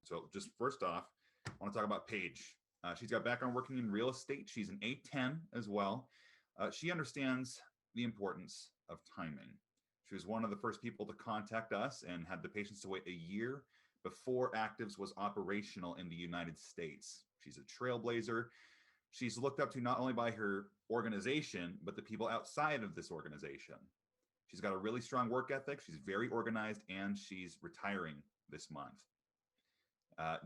So just first off, I want to talk about Paige. She's got background working in real estate. She's an A10 as well. She understands the importance of timing. She was one of the first people to contact us and had the patience to wait a year before ACTIVZ was operational in the United States. She's a trailblazer. She's looked up to not only by her organization, but the people outside of this organization. She's got a really strong work ethic. She's very organized, and she's retiring this month.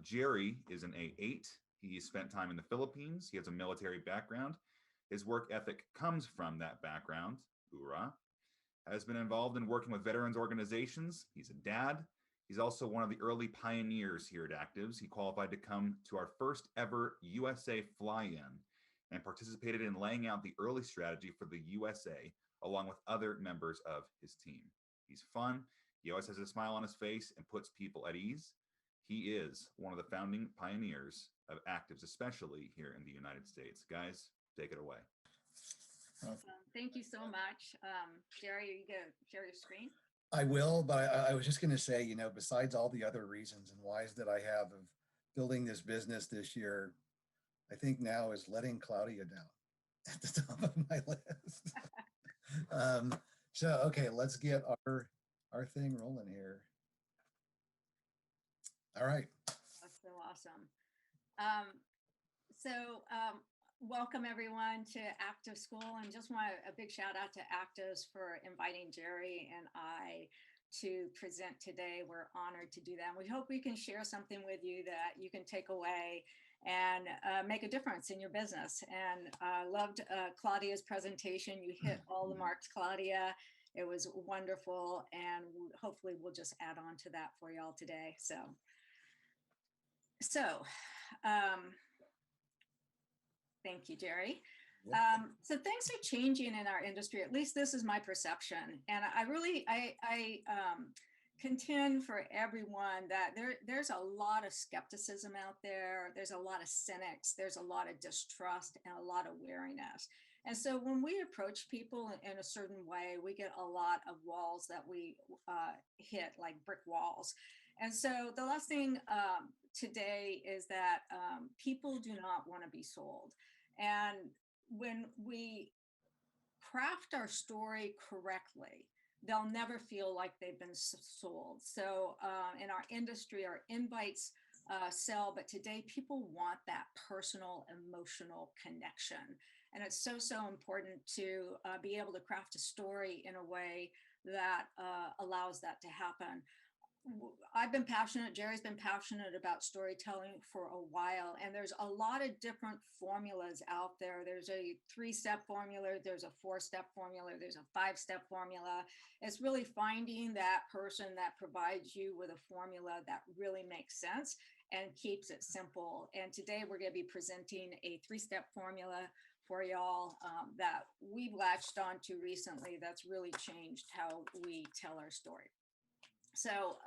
Jerry is an A8. He spent time in the Philippines. He has a military background. His work ethic comes from that background. Hoorah. Has been involved in working with veterans organizations. He's a dad. He's also one of the early pioneers here at ACTIVZ. He qualified to come to our first ever USA fly-in and participated in laying out the early strategy for the USA along with other members of his team. He's fun. He always has a smile on his face and puts people at ease. He is one of the founding pioneers of ACTIVZ, especially here in the United States. Guys, take it away. Thank you so much. Jerry, are you going to share your screen? I will, but I was just going to say, you know, besides all the other reasons and whys that I have of building this business this year, I think now is letting Claudia down at the top of my list. So, okay, let's get our thing rolling here. All right. That's so awesome. Welcome everyone to ACTIVZ School, and just want a big shout out to ACTIVZ for inviting Jerry and I to present today. We're honored to do that. We hope we can share something with you that you can take away and make a difference in your business. And loved Claudia's presentation. You hit all the marks, Claudia. It was wonderful, and hopefully we'll just add on to that for y'all today. Thank you, Jerry. So things are changing in our industry. At least this is my perception. And I contend for everyone that there's a lot of skepticism out there. There's a lot of cynics. There's a lot of distrust and a lot of wariness. And so when we approach people in a certain way, we get a lot of walls that we hit, like brick walls. And so the last thing today is that people do not want to be sold. And when we craft our story correctly, they'll never feel like they've been sold. So in our industry, our invites sell, but today people want that personal, emotional connection. And it's so important to be able to craft a story in a way that allows that to happen. I've been passionate, Jerry's been passionate about storytelling for a while, and there's a lot of different formulas out there. There's a 3-step formula, there's a 4-step formula, there's a 5-step formula. It's really finding that person that provides you with a formula that really makes sense and keeps it simple. And today we're going to be presenting a 3-step formula for y'all that we've latched onto recently that's really changed how we tell our story. So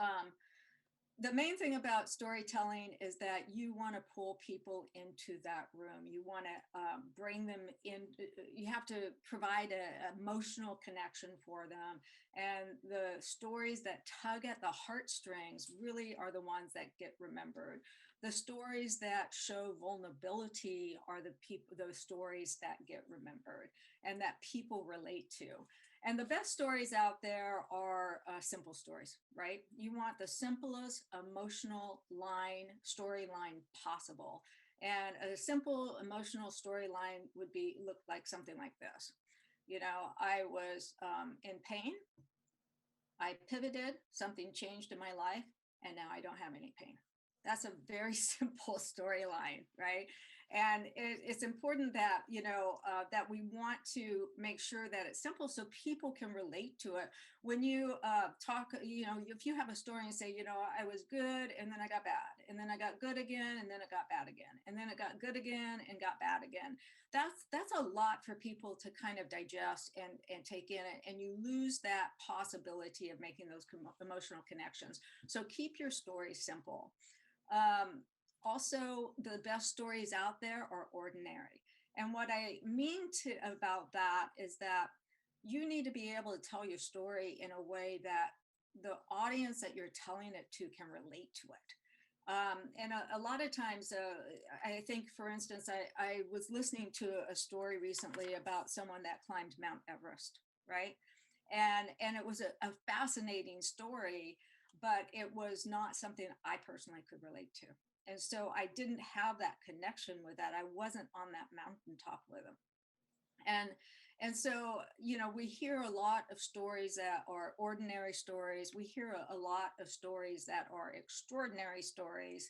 the main thing about storytelling is that you want to pull people into that room. You want to bring them in. You have to provide an emotional connection for them. And the stories that tug at the heartstrings really are the ones that get remembered. The stories that show vulnerability are those stories that get remembered and that people relate to. And the best stories out there are simple stories, right? You want the simplest emotional storyline possible. And a simple emotional storyline would look like something like this. You know, I was in pain. I pivoted, something changed in my life, and now I don't have any pain. That's a very simple storyline, right? And it's important that, you know, that we want to make sure that it's simple so people can relate to it. When you talk, you know, if you have a story and say, you know, I was good and then I got bad, and then I got good again, and then it got bad again, and then it got good again and got bad again. That's a lot for people to kind of digest and take in it, and you lose that possibility of making those emotional connections. So keep your story simple. Also, the best stories out there are ordinary. And what I mean about that is that you need to be able to tell your story in a way that the audience that you're telling it to can relate to it. And a lot of times, I think, for instance, I was listening to a story recently about someone that climbed Mount Everest, right? And it was a fascinating story, but it was not something I personally could relate to. And so I didn't have that connection with that. I wasn't on that mountaintop with them. And and so, we hear a lot of stories that are ordinary stories. We hear a lot of stories that are extraordinary stories,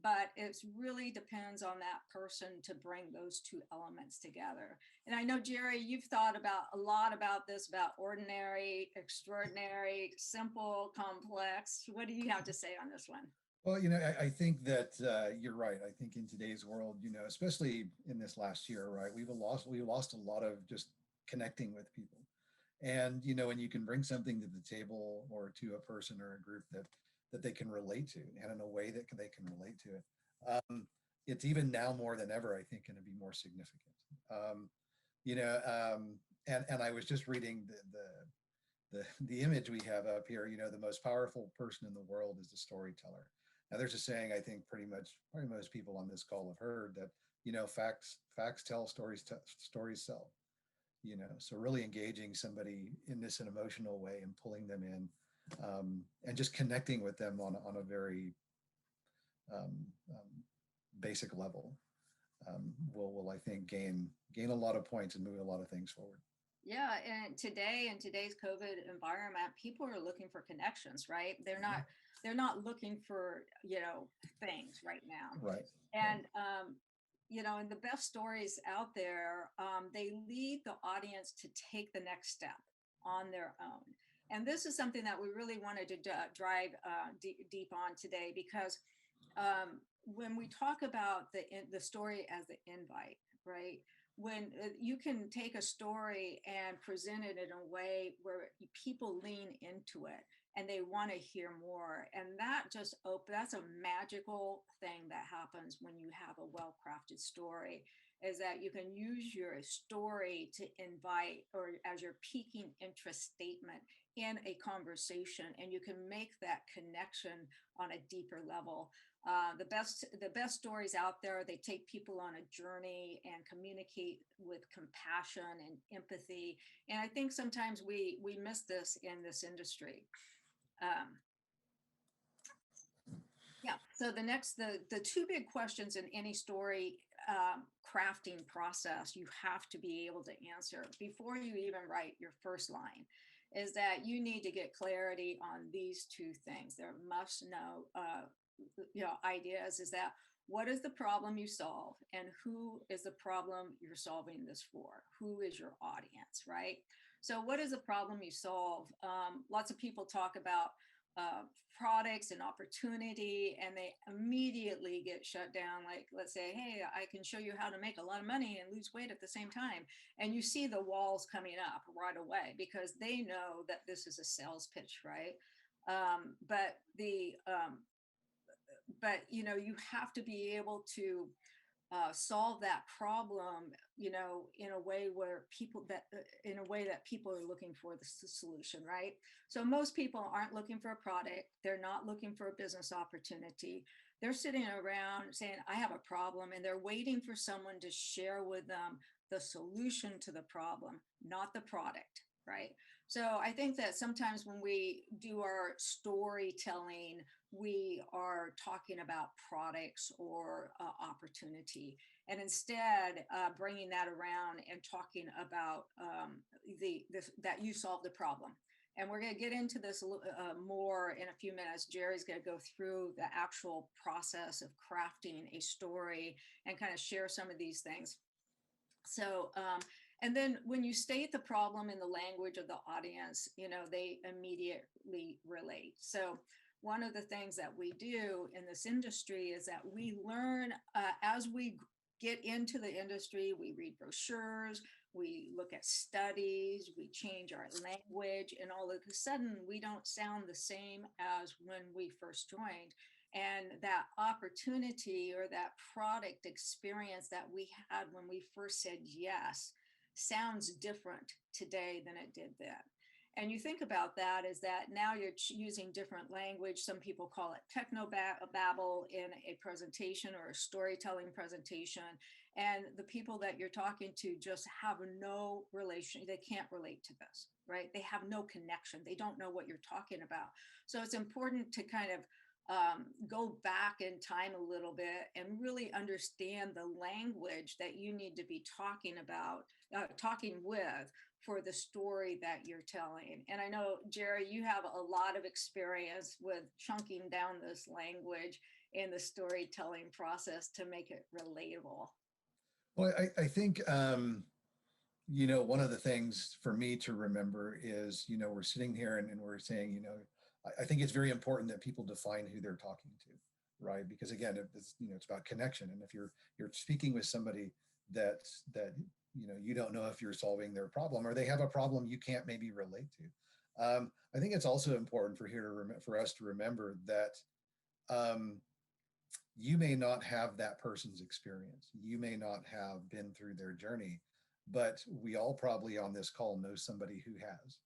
but it really depends on that person to bring those two elements together. And I know, Jerry, you've thought about a lot about this, about ordinary, extraordinary, simple, complex. What do you have to say on this one? Well, I think that you're right. I think in today's world, especially in this last year, right, we lost a lot of just connecting with people. And when you can bring something to the table or to a person or a group that they can relate to, and in a way that they can relate to it, it's even now more than ever, I think, going to be more significant. Um, you know, and I was just reading the image we have up here. The most powerful person in the world is the storyteller. Now, there's a saying I think probably most people on this call have heard that facts tell, stories sell. So really engaging somebody in this an emotional way and pulling them in, and just connecting with them on a very um, um, basic level, will I think gain a lot of points and move a lot of things forward. Yeah, and today in today's COVID environment, people are looking for connections, right? They're not looking for, things right now. Right. And and the best stories out there, they lead the audience to take the next step on their own. And this is something that we really wanted to drive deep on today, because when we talk about the story as the invite, right? When you can take a story and present it in a way where people lean into it and they want to hear more, and that's a magical thing that happens when you have a well-crafted story, is that you can use your story to invite, or as your piquing interest statement in a conversation, and you can make that connection on a deeper level. The best stories out there, they take people on a journey and communicate with compassion and empathy. And I think sometimes we miss this in this industry. Um, yeah. So the two big questions in any story crafting process you have to be able to answer before you even write your first line is that you need to get clarity on these two things. There must know ideas is that, what is the problem you solve, and who is the problem you're solving this for? Who is your audience, right? So what is the problem you solve? Lots of people talk about products and opportunity, and they immediately get shut down. Like, let's say, hey, I can show you how to make a lot of money and lose weight at the same time. And you see the walls coming up right away because they know that this is a sales pitch, right? You have to be able to solve that problem, in a way that people are looking for the solution, right? So most people aren't looking for a product. They're not looking for a business opportunity. They're sitting around saying, I have a problem, and they're waiting for someone to share with them the solution to the problem, not the product, right? So I think that sometimes when we do our storytelling, we are talking about products or opportunity, and instead bringing that around and talking about that you solve the problem. And we're going to get into this more in a few minutes. Jerry's going to go through the actual process of crafting a story and kind of share some of these things. So, and then when you state the problem in the language of the audience, they immediately relate. So one of the things that we do in this industry is that we learn as we get into the industry, we read brochures, we look at studies, we change our language, and all of a sudden we don't sound the same as when we first joined. And that opportunity or that product experience that we had when we first said yes sounds different today than it did then. And you think about that is that now you're using different language. Some people call it techno-babble in a presentation or a storytelling presentation. And the people that you're talking to just have no relation. They can't relate to this, right? They have no connection. They don't know what you're talking about. So it's important to kind of go back in time a little bit and really understand the language that you need to be talking about, talking with for the story that you're telling. And I know, Jerry, you have a lot of experience with chunking down this language in the storytelling process to make it relatable. Well, I think, you know, one of the things for me to remember is, you know, we're sitting here and we're saying, you know, I think it's very important that people define who they're talking to, right? Because again, it's, you know, it's about connection. And if you're speaking with somebody that you know, you don't know if you're solving their problem, or they have a problem you can't maybe relate to. I think it's also important for us to remember that you may not have that person's experience. You may not have been through their journey, but we all probably on this call know somebody who has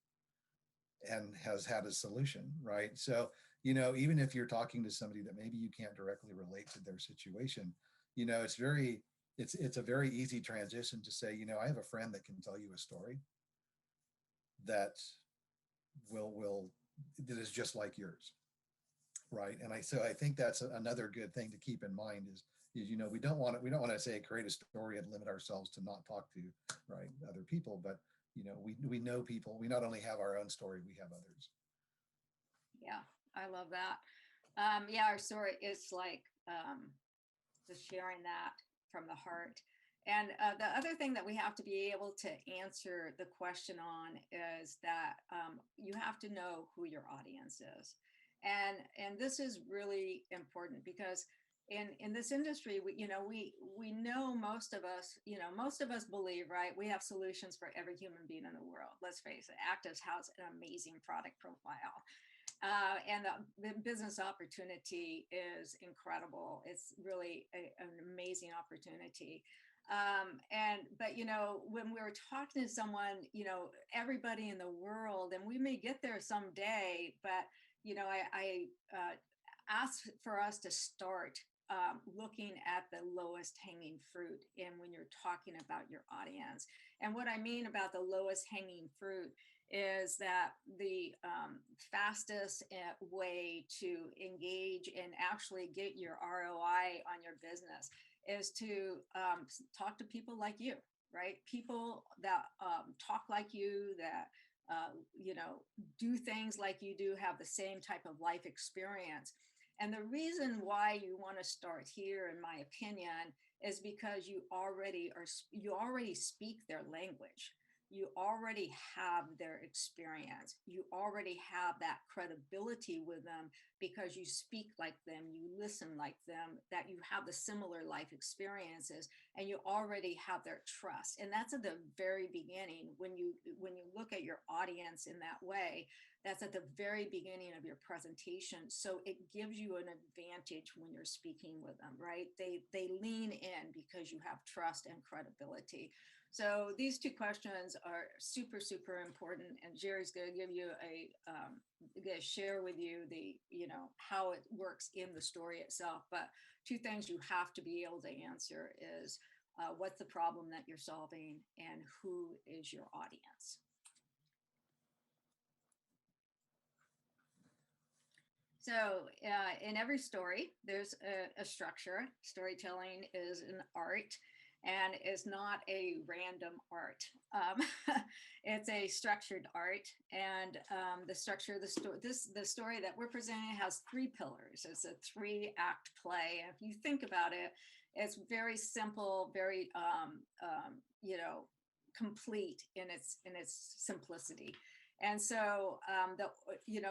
and has had a solution, right? So, you know, even if you're talking to somebody that maybe you can't directly relate to their situation, you know, it's a very easy transition to say, you know, I have a friend that can tell you a story that that is just like yours, right? And so I think that's another good thing to keep in mind is you know, we don't want to say create a story and limit ourselves to not talk to, right, other people, but you know, we know people. We not only have our own story, we have others. Yeah, I love that. Yeah, our story is like just sharing that from the heart. And the other thing that we have to be able to answer the question on is that you have to know who your audience is. And this is really important because in this industry, we know most of us believe, right, we have solutions for every human being in the world. Let's face it, ACTIVZ has an amazing product profile. And the business opportunity is incredible. It's really an amazing opportunity. But, you know, when we're talking to someone, you know, everybody in the world, and we may get there someday, but, you know, I ask for us to start looking at the lowest hanging fruit and when you're talking about your audience. And what I mean about the lowest hanging fruit is that the fastest way to engage and actually get your ROI on your business is to talk to people like you, right? People that talk like you, that you know, do things like you do, have the same type of life experience. And the reason why you want to start here, in my opinion, is because you already speak their language. You already have their experience. You already have that credibility with them because you speak like them, you listen like them, that you have the similar life experiences, and you already have their trust. And that's at the very beginning. When you look at your audience in that way, that's at the very beginning of your presentation. So it gives you an advantage when you're speaking with them, right? They lean in because you have trust and credibility. So these two questions are super, super important. And Jerry's going to give you going to share with you how it works in the story itself. But two things you have to be able to answer is what's the problem that you're solving and who is your audience? So in every story, there's a structure. Storytelling is an art, and it's not a random art. It's a structured art, and the structure of the story that we're presenting has three pillars. It's a 3-act play. And if you think about it, it's very simple, very complete in its simplicity. And so,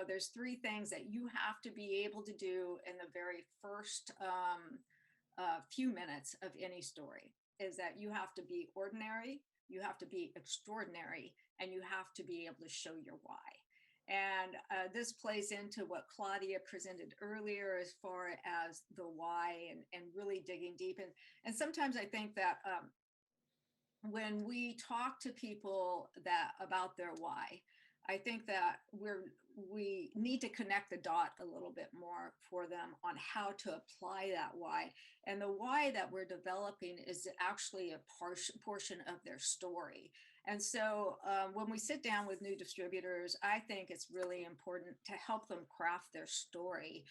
there's three things that you have to be able to do in the very first few minutes of any story, is that you have to be ordinary, you have to be extraordinary, and you have to be able to show your why. And this plays into what Claudia presented earlier as far as the why and really digging deep. And sometimes I think that when we talk to people about their why, I think that we need to connect the dot a little bit more for them on how to apply that why. And the why that we're developing is actually a portion of their story. And so when we sit down with new distributors, I think it's really important to help them craft their story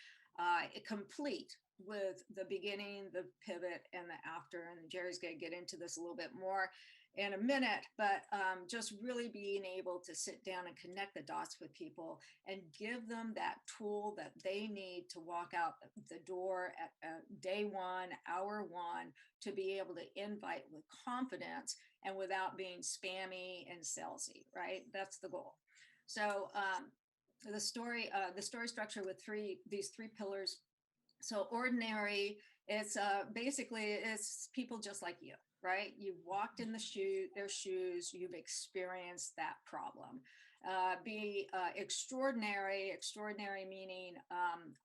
complete with the beginning, the pivot, and the after. And Jerry's going to get into this a little bit more in a minute, but just really being able to sit down and connect the dots with people and give them that tool that they need to walk out the door at day one, hour one, to be able to invite with confidence and without being spammy and salesy, right? That's the goal. So the story structure with these three pillars. So ordinary, it's basically it's people just like you, right? You've walked in their shoes, you've experienced that problem. Be extraordinary meaning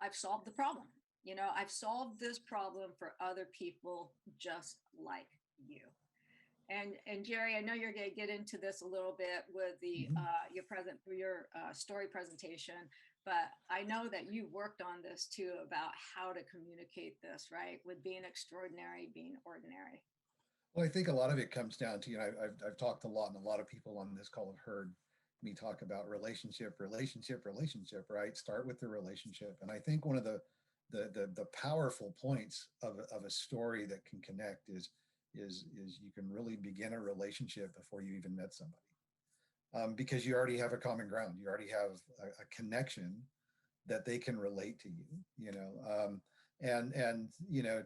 I've solved the problem. You know, I've solved this problem for other people just like you. And Jerry, I know you're going to get into this a little bit with the your story presentation, but I know that you worked on this too about how to communicate this, right? With being extraordinary, being ordinary. Well, I think a lot of it comes down to, I've talked a lot, and a lot of people on this call have heard me talk about relationship, right? Start with the relationship. And I think one of the powerful points of a story that can connect is you can really begin a relationship before you even met somebody, because you already have a common ground. You already have a connection that they can relate to you, and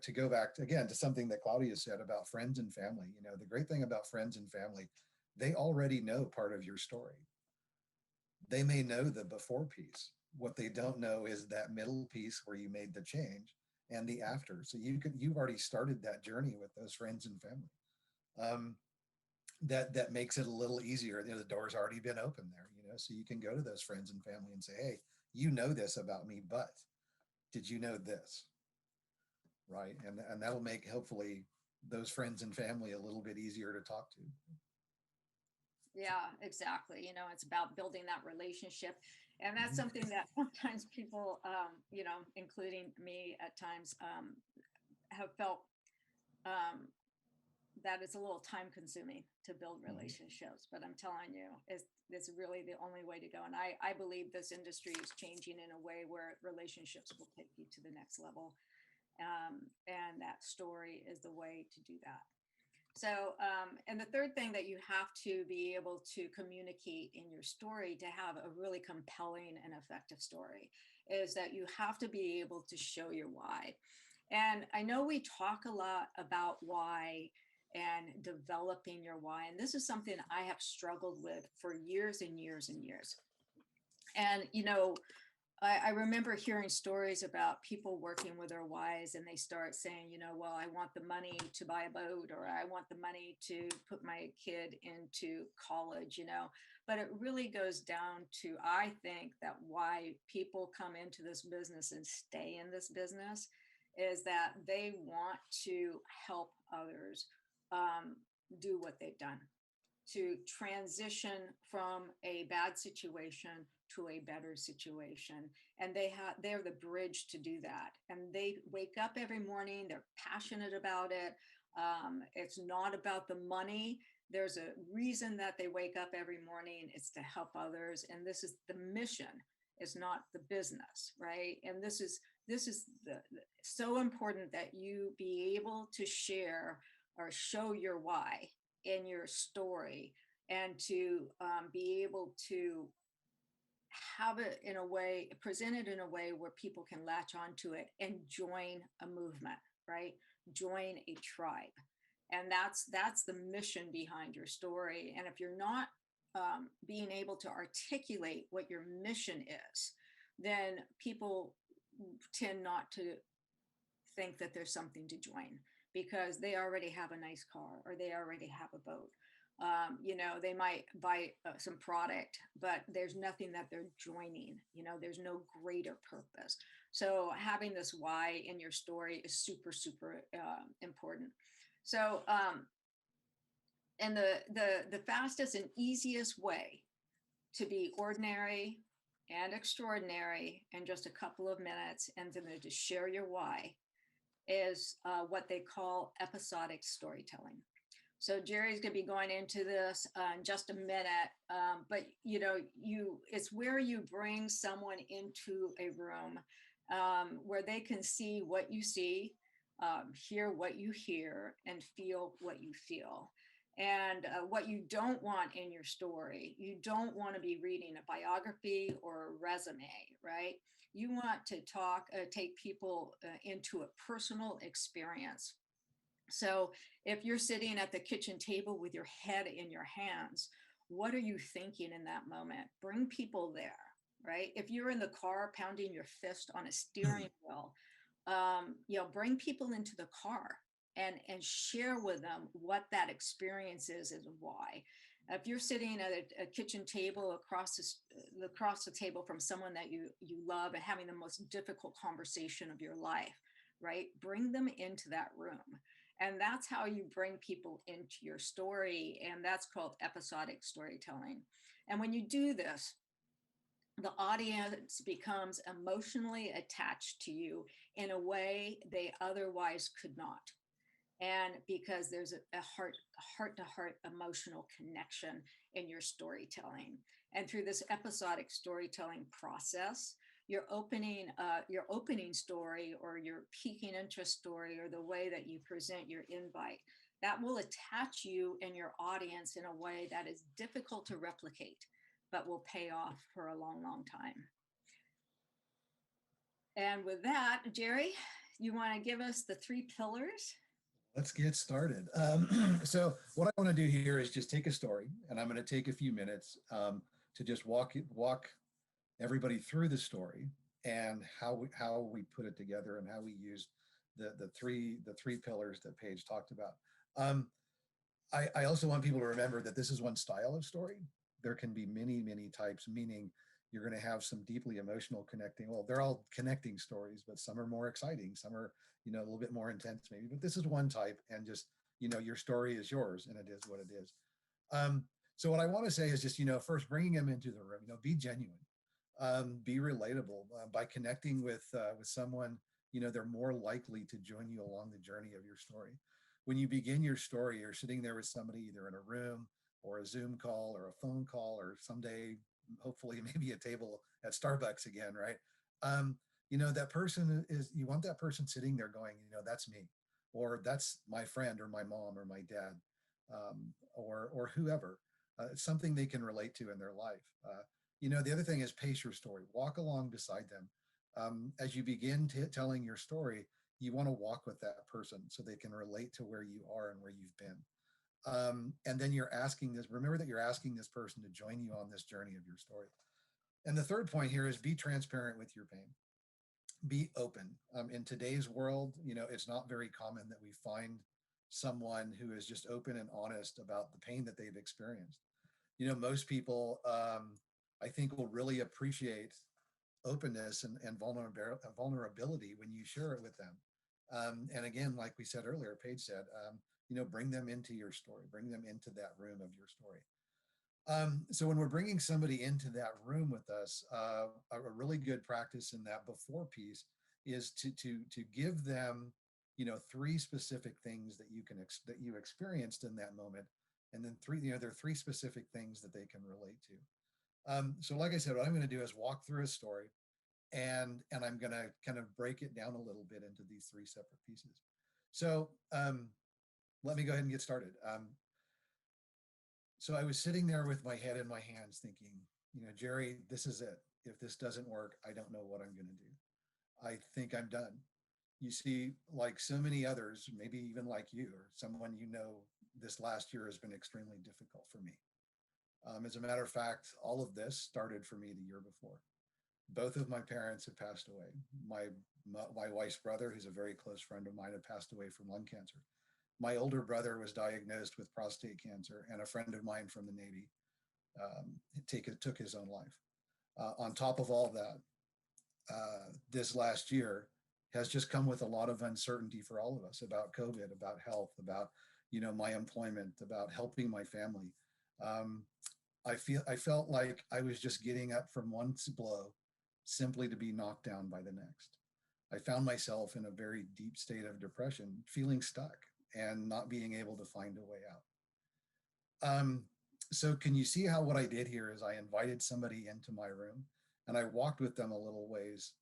to go back again to something that Claudia said about friends and family. The great thing about friends and family, they already know part of your story. They may know the before piece. What they don't know is that middle piece where you made the change, and the after. So you've already started that journey with those friends and family. That makes it a little easier. The door's already been open there, so you can go to those friends and family and say, hey, you know this about me, but did you know this? Right. And that'll make hopefully those friends and family a little bit easier to talk to. Yeah, exactly. It's about building that relationship. And that's something that sometimes people, including me at times, have felt that it's a little time consuming to build relationships. But I'm telling you, it's really the only way to go. And I believe this industry is changing in a way where relationships will take you to the next level. And that story is the way to do that. So, and the third thing that you have to be able to communicate in your story to have a really compelling and effective story is that you have to be able to show your why. And I know we talk a lot about why and developing your why. And this is something I have struggled with for years and years and years. And, I remember hearing stories about people working with their whys, and they start saying, well, I want the money to buy a boat, or I want the money to put my kid into college, but it really goes down to, I think that why people come into this business and stay in this business is that they want to help others do what they've done, to transition from a bad situation to a better situation. And they're the bridge to do that. And they wake up every morning, they're passionate about it. It's not about the money. There's a reason that they wake up every morning. It's to help others. And this is the mission. It's not the business, right? And this is so important that you be able to share or show your why in your story, and to be able to have it in a way, present it in a way where people can latch onto it and join a movement, right? Join a tribe. And that's the mission behind your story. And if you're not being able to articulate what your mission is, then people tend not to think that there's something to join, because they already have a nice car, or they already have a boat. They might buy some product, but there's nothing that they're joining. There's no greater purpose. So having this why in your story is super, super important. So, and the fastest and easiest way to be ordinary and extraordinary in just a couple of minutes, and then to share your why, is what they call episodic storytelling. So Jerry's going to be going into this in just a minute, but it's where you bring someone into a room where they can see what you see, hear what you hear, and feel what you feel. And what you don't want in your story, you don't want to be reading a biography or a resume, right? You want to take people into a personal experience. So if you're sitting at the kitchen table with your head in your hands, what are you thinking in that moment? Bring people there, right? If you're in the car pounding your fist on a steering wheel, bring people into the car and share with them what that experience is and why. If you're sitting at a kitchen table across the table from someone that you love and having the most difficult conversation of your life, right? Bring them into that room. And that's how you bring people into your story. And that's called episodic storytelling. And when you do this, the audience becomes emotionally attached to you in a way they otherwise could not. And because there's a heart-to-heart emotional connection in your storytelling. And through this episodic storytelling process, your opening story or your piquing interest story or the way that you present your invite, that will attach you and your audience in a way that is difficult to replicate, but will pay off for a long, long time. And with that, Jerry, you want to give us the 3 pillars? Let's get started. So what I want to do here is just take a story, and I'm going to take a few minutes to just walk everybody through the story and how we put it together and how we used the three pillars that Paige talked about. I also want people to remember that this is one style of story. There can be many types, meaning you're going to have some deeply emotional connecting. Well, they're all connecting stories, but some are more exciting. Some are, a little bit more intense maybe, but this is one type, and just, your story is yours and it is what it is. So what I want to say is just, first bringing them into the room, be genuine, be relatable. By connecting with someone, they're more likely to join you along the journey of your story. When you begin your story, you're sitting there with somebody either in a room or a Zoom call or a phone call, or someday, hopefully maybe a table at Starbucks again, right? That person you want that person sitting there going, that's me, or that's my friend or my mom or my dad, or whoever. It's something they can relate to in their life. The other thing is pace your story, walk along beside them. As you begin telling your story, you want to walk with that person so they can relate to where you are and where you've been. And then remember that you're asking this person to join you on this journey of your story. And the third point here is be transparent with your pain. Be open. In today's world, it's not very common that we find someone who is just open and honest about the pain that they've experienced. Most people, I think, will really appreciate openness and vulnerability when you share it with them. And again, like we said earlier, Paige said, bring them into your story, bring them into that room of your story. So when we're bringing somebody into that room with us, a really good practice in that before piece is to give them, 3 specific things that you experienced in that moment, and then there are 3 specific things that they can relate to. So like I said, what I'm going to do is walk through a story, and I'm going to kind of break it down a little bit into these 3 separate pieces. So let me go ahead and get started. So I was sitting there with my head in my hands thinking, Jerry, this is it. If this doesn't work, I don't know what I'm going to do. I think I'm done. You see, like so many others, maybe even like you or someone this last year has been extremely difficult for me. As a matter of fact, all of this started for me the year before. Both of my parents have passed away. My wife's brother, who's a very close friend of mine, had passed away from lung cancer. My older brother was diagnosed with prostate cancer, and a friend of mine from the Navy took his own life. On top of all that, this last year has just come with a lot of uncertainty for all of us about COVID, about health, about my employment, about helping my family. I felt like I was just getting up from one blow simply to be knocked down by the next. I found myself in a very deep state of depression, feeling stuck and not being able to find a way out. So can you see how what I did here is I invited somebody into my room and I walked with them a little ways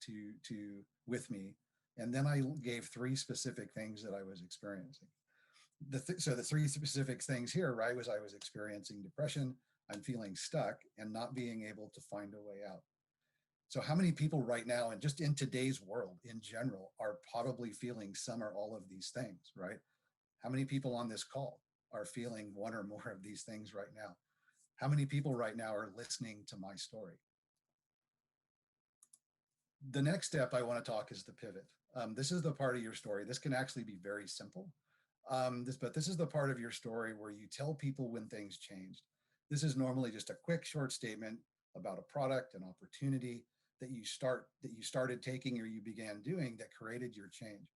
with me. And then I gave three specific things that I was experiencing. So the three specific things here, right, was I was experiencing depression, I'm feeling stuck and not being able to find a way out. So how many people right now, and just in today's world in general, are probably feeling some or all of these things, right? How many people on this call are feeling one or more of these things right now? How many people right now are listening to my story? The next step I want to talk is the pivot. This is the part of your story. This can actually be very simple. But this is the part of your story where you tell people when things changed. This is normally just a quick short statement about a product, an opportunity that you started taking or you began doing that created your change.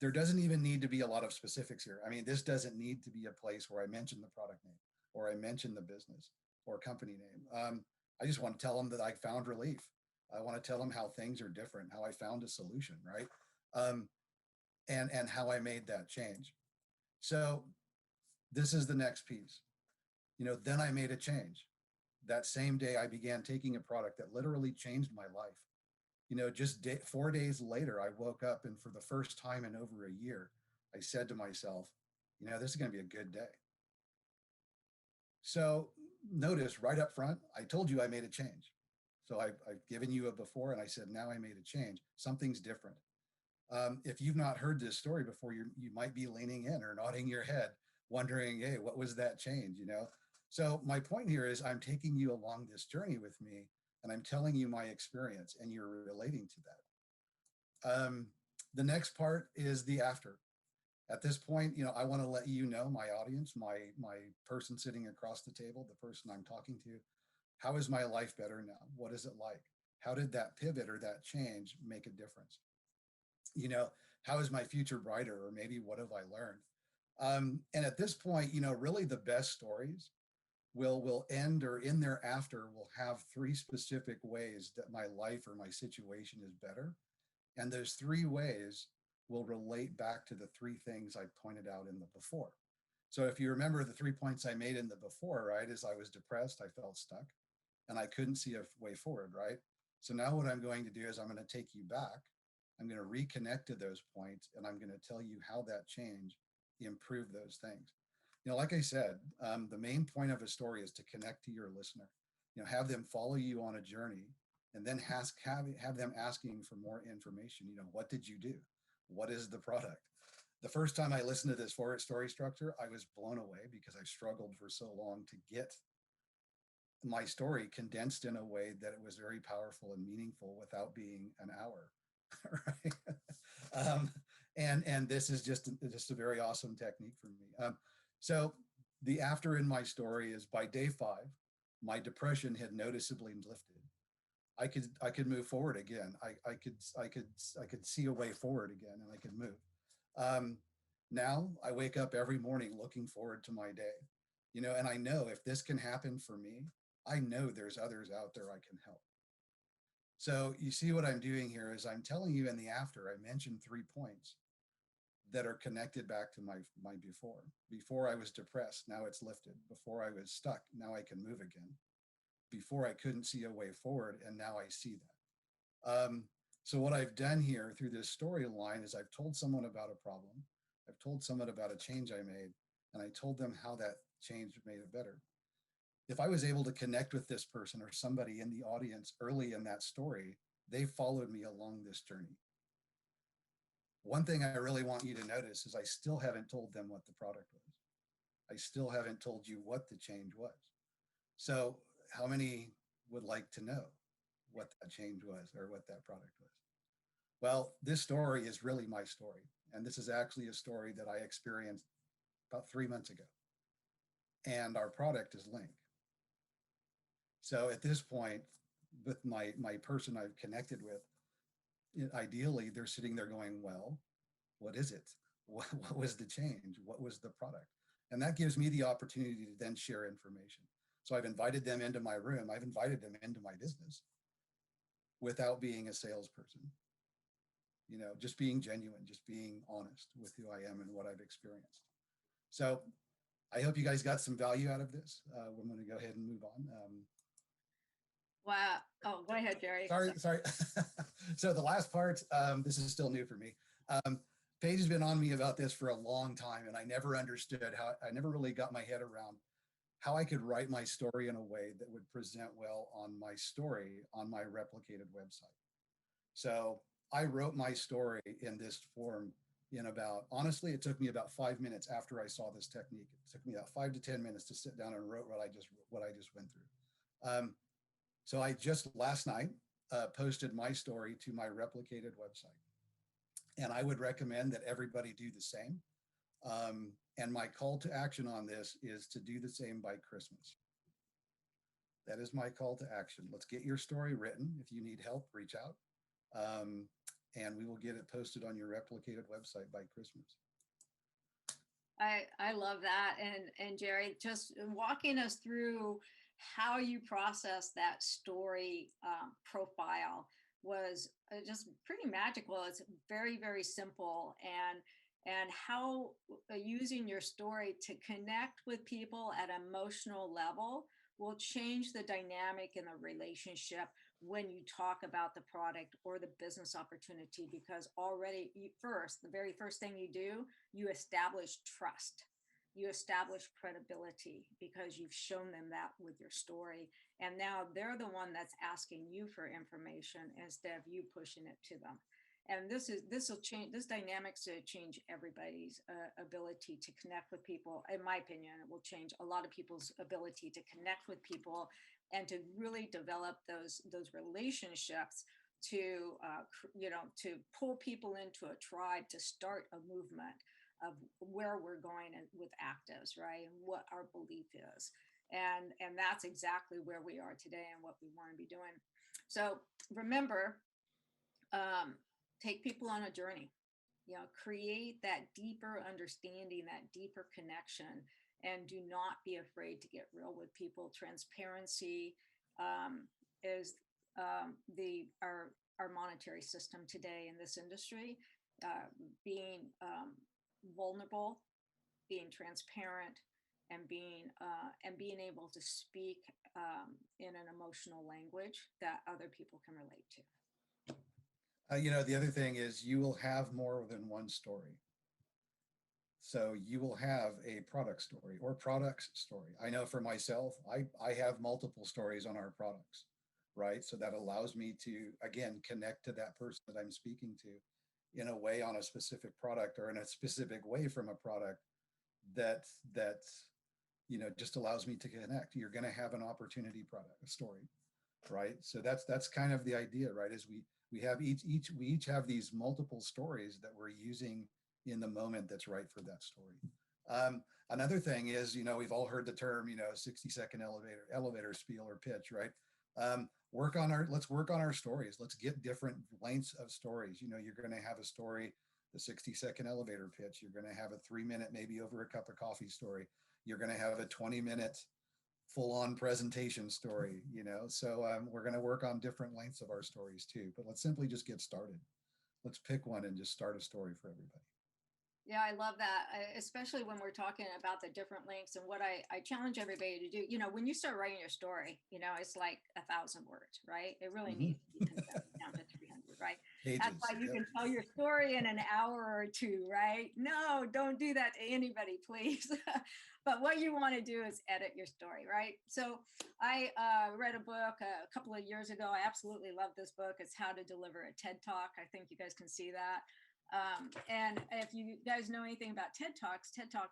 There doesn't even need to be a lot of specifics here. I mean, this doesn't need to be a place where I mention the product name or I mention the business or company name. I just want to tell them that I found relief. I want to tell them how things are different, how I found a solution, right? And how I made that change. So this is the next piece. Then I made a change. That same day, I began taking a product that literally changed my life. Just 4 days later, I woke up and for the first time in over a year, I said to myself, this is going to be a good day. So notice right up front, I told you I made a change. So I've given you a before and I said, now I made a change. Something's different. If you've not heard this story before, you might be leaning in or nodding your head, wondering, hey, what was that change? So my point here is I'm taking you along this journey with me and I'm telling you my experience and you're relating to that. The next part is the after. At this point, I want to let my audience, my person sitting across the table, the person I'm talking to, how is my life better now? What is it like? How did that pivot or that change make a difference? How is my future brighter? Or maybe what have I learned? And at this point, really the best stories will end or in their after will have three specific ways that my life or my situation is better. And those three ways will relate back to the three things I pointed out in the before. So if you remember the 3 points I made in the before, right, is I was depressed, I felt stuck, and I couldn't see a way forward, right? So now what I'm going to do is I'm going to take you back. I'm going to reconnect to those points, and I'm going to tell you how that change improved those things. Like I said, the main point of a story is to connect to your listener. Have them follow you on a journey, and then have them asking for more information. What did you do? What is the product? The first time I listened to this story structure, I was blown away because I've struggled for so long to get my story condensed in a way that it was very powerful and meaningful without being an hour. Right? And this is just a very awesome technique for me. So the after in my story is by day 5, my depression had noticeably lifted. I could move forward again. I could see a way forward again, and I could move. Now I wake up every morning looking forward to my day, and I know if this can happen for me, I know there's others out there I can help. So you see what I'm doing here is I'm telling you in the after, I mentioned 3 points that are connected back to my before. Before I was depressed, now it's lifted. Before I was stuck, now I can move again. Before I couldn't see a way forward, and now I see that. So what I've done here through this storyline is I've told someone about a problem. I've told someone about a change I made, and I told them how that change made it better. If I was able to connect with this person or somebody in the audience early in that story, they followed me along this journey. One thing I really want you to notice is I still haven't told them what the product was. I still haven't told you what the change was. So how many would like to know what that change was or what that product was? Well, this story is really my story. And this is actually a story that I experienced about 3 months ago. And our product is Link. So at this point, with my person I've connected with, ideally, they're sitting there going, well, what is it? What was the change? What was the product? And that gives me the opportunity to then share information. So I've invited them into my room. I've invited them into my business without being a salesperson, just being genuine, just being honest with who I am and what I've experienced. So I hope you guys got some value out of this. We're going to go ahead and move on. Wow. Oh, go ahead, Jerry. Sorry. So the last part, this is still new for me. Paige has been on me about this for a long time, and I never understood I never really got my head around how I could write my story in a way that would present well on my story on my replicated website. So I wrote my story in this form honestly, it took me about 5 minutes after I saw this technique. It took me about 5 to 10 minutes to sit down and wrote what I just went through. So I just last night posted my story to my replicated website. And I would recommend that everybody do the same. And my call to action on this is to do the same by Christmas. That is my call to action. Let's get your story written. If you need help, reach out. And we will get it posted on your replicated website by Christmas. I love that. And Jerry, just walking us through how you process that story profile was just pretty magical. It's very, very simple. And how using your story to connect with people at an emotional level will change the dynamic in the relationship when you talk about the product or the business opportunity, because already the very first thing you do, you establish trust. You establish credibility because you've shown them that with your story. And now they're the one that's asking you for information instead of you pushing it to them. And this dynamics to change everybody's ability to connect with people. In my opinion, it will change a lot of people's ability to connect with people and to really develop those relationships to pull people into a tribe, to start a movement of where we're going with ACTIVZ, right? And what our belief is. And that's exactly where we are today and what we want to be doing. So remember, take people on a journey, create that deeper understanding, that deeper connection, and do not be afraid to get real with people. Transparency is our monetary system today in this industry. Being vulnerable, being transparent, and being able to speak in an emotional language that other people can relate to. The other thing is you will have more than one story. So you will have a product story or products story. I know for myself, I have multiple stories on our products, right? So that allows me to, again, connect to that person that I'm speaking to in a way on a specific product or in a specific way from a product that just allows me to connect. You're going to have an opportunity product, a story, right? So that's kind of the idea, right? Is we each have these multiple stories that we're using in the moment that's right for that story. Another thing is, we've all heard the term, 60-second elevator spiel or pitch, right? Let's work on our stories. Let's get different lengths of stories. You're going to have a story, the 60-second elevator pitch. You're going to have a 3-minute, maybe over a cup of coffee story. You're going to have a 20-minute full-on presentation story, So we're going to work on different lengths of our stories too, but let's simply just get started. Let's pick one and just start a story for everybody. Yeah, I love that, especially when we're talking about the different links. And what I challenge everybody to do, when you start writing your story, it's like 1,000 words, right? It really needs to be condensed down to 300, right? Pages, that's why you can tell your story in an hour or two, right? No, don't do that to anybody, please. But what you want to do is edit your story, right? So I read a book a couple of years ago. I absolutely love this book. It's How to Deliver a TED Talk. I think you guys can see that. And if you guys know anything about TED Talks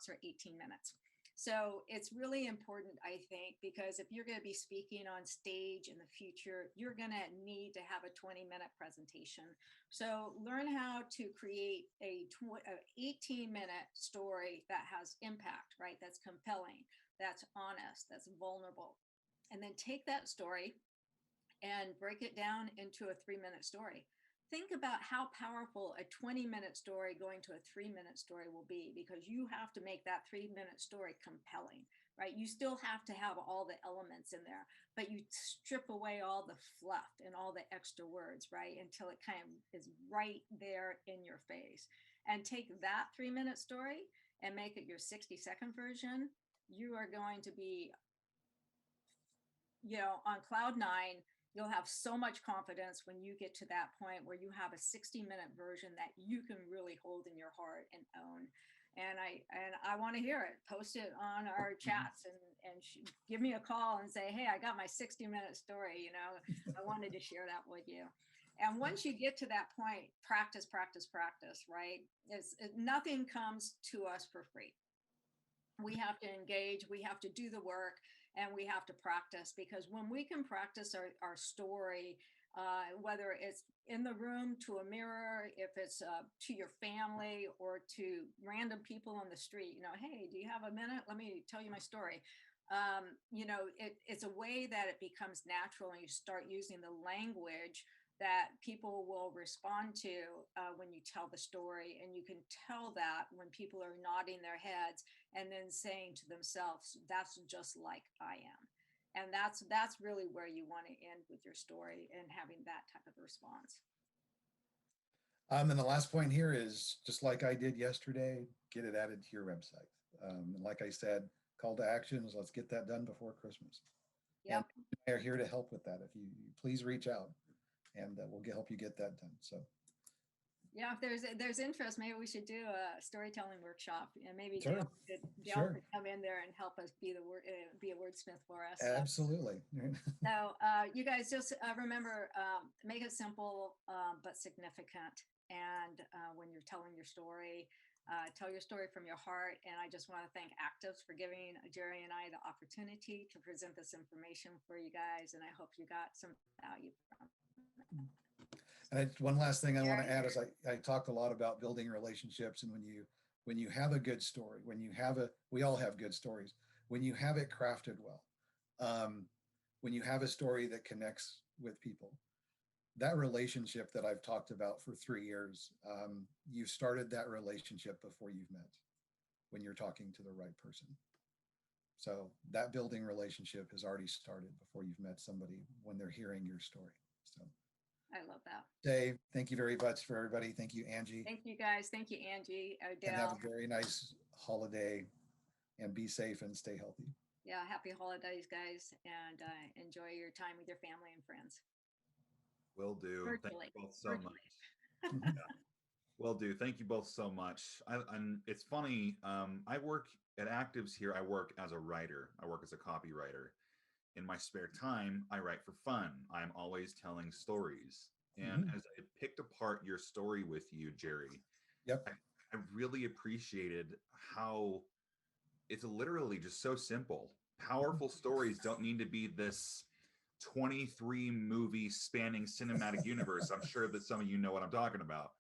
are 18 minutes. So it's really important, I think, because if you're going to be speaking on stage in the future, you're going to need to have a 20-minute presentation. So learn how to create a 18-minute story that has impact, right? That's compelling, that's honest, that's vulnerable. And then take that story and break it down into a 3-minute story. Think about how powerful a 20-minute story going to a 3-minute story will be, because you have to make that 3-minute story compelling. right? You still have to have all the elements in there, but you strip away all the fluff and all the extra words, right? Until it kind of is right there in your face. And take that 3-minute story and make it your 60-second version. You are going to be, on cloud nine. You'll have so much confidence when you get to that point where you have a 60-minute version that you can really hold in your heart and own. And I want to hear it. Post it on our chats and give me a call and say, hey, I got my 60-minute story. I wanted to share that with you. And once you get to that point, practice, practice, practice, right? Nothing comes to us for free. We have to engage, we have to do the work, and we have to practice, because when we can practice our story, whether it's in the room to a mirror, if it's to your family or to random people on the street, hey, do you have a minute? Let me tell you my story. It's a way that it becomes natural, and you start using the language that people will respond to when you tell the story. And you can tell that when people are nodding their heads and then saying to themselves, that's just like I am. And that's really where you want to end with your story, and having that type of response. And the last point here is, just like I did yesterday, get it added to your website. And like I said, call to actions, let's get that done before Christmas. Yep. And we are here to help with that. If you please reach out, and we'll help you get that done. So yeah, if there's interest, maybe we should do a storytelling workshop, and maybe sure. Dale could come in there and help us be a wordsmith for us. Absolutely. So you guys just remember, make it simple but significant. And when you're telling your story, tell your story from your heart. And I just want to thank ACTIVZ for giving Jerry and I the opportunity to present this information for you guys. And I hope you got some value from it. And one last thing I want to add is I talked a lot about building relationships, and when you have a good story, we all have good stories. When you have it crafted well, when you have a story that connects with people, that relationship that I've talked about for 3 years, you started that relationship before you've met, when you're talking to the right person. So that building relationship has already started before you've met somebody, when they're hearing your story. So I love that. Dave, thank you very much for everybody. Thank you, Angie. Thank you, guys. Thank you, Angie. Odell. And have a very nice holiday, and be safe and stay healthy. Yeah, happy holidays, guys, and enjoy your time with your family and friends. Will do. Virtually. Thank you both so much. Yeah. Will do. Thank you both so much. And it's funny, I work at ACTIVZ here. I work as a writer. I work as a copywriter. In my spare time, I write for fun. I'm always telling stories. And as I picked apart your story with you, Jerry, yep, I really appreciated how it's literally just so simple. Powerful stories don't need to be this 23 movie spanning cinematic universe. I'm sure that some of you know what I'm talking about.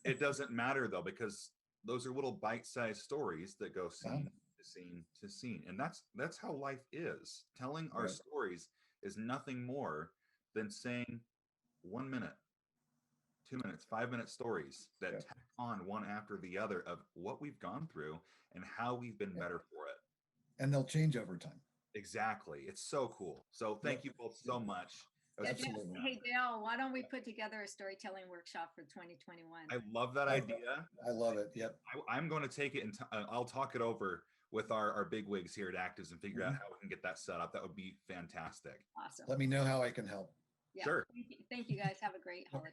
It doesn't matter though, because those are little bite-sized stories that go scene to scene to scene. And that's how life is. Telling our stories is nothing more than saying 1 minute, 2 minutes, 5-minute stories that tack on one after the other of what we've gone through and how we've been better for it. And they'll change over time. Exactly. It's so cool. So thank you both so much. Yeah, hey, Dale, why don't we put together a storytelling workshop for 2021? I love that idea. I love it. Yep. I'm going to take it and I'll talk it over with our bigwigs here at ACTIVZ and figure out how we can get that set up. That would be fantastic. Awesome. Let me know how I can help. Yeah. Sure. Thank you guys. Have a great holiday.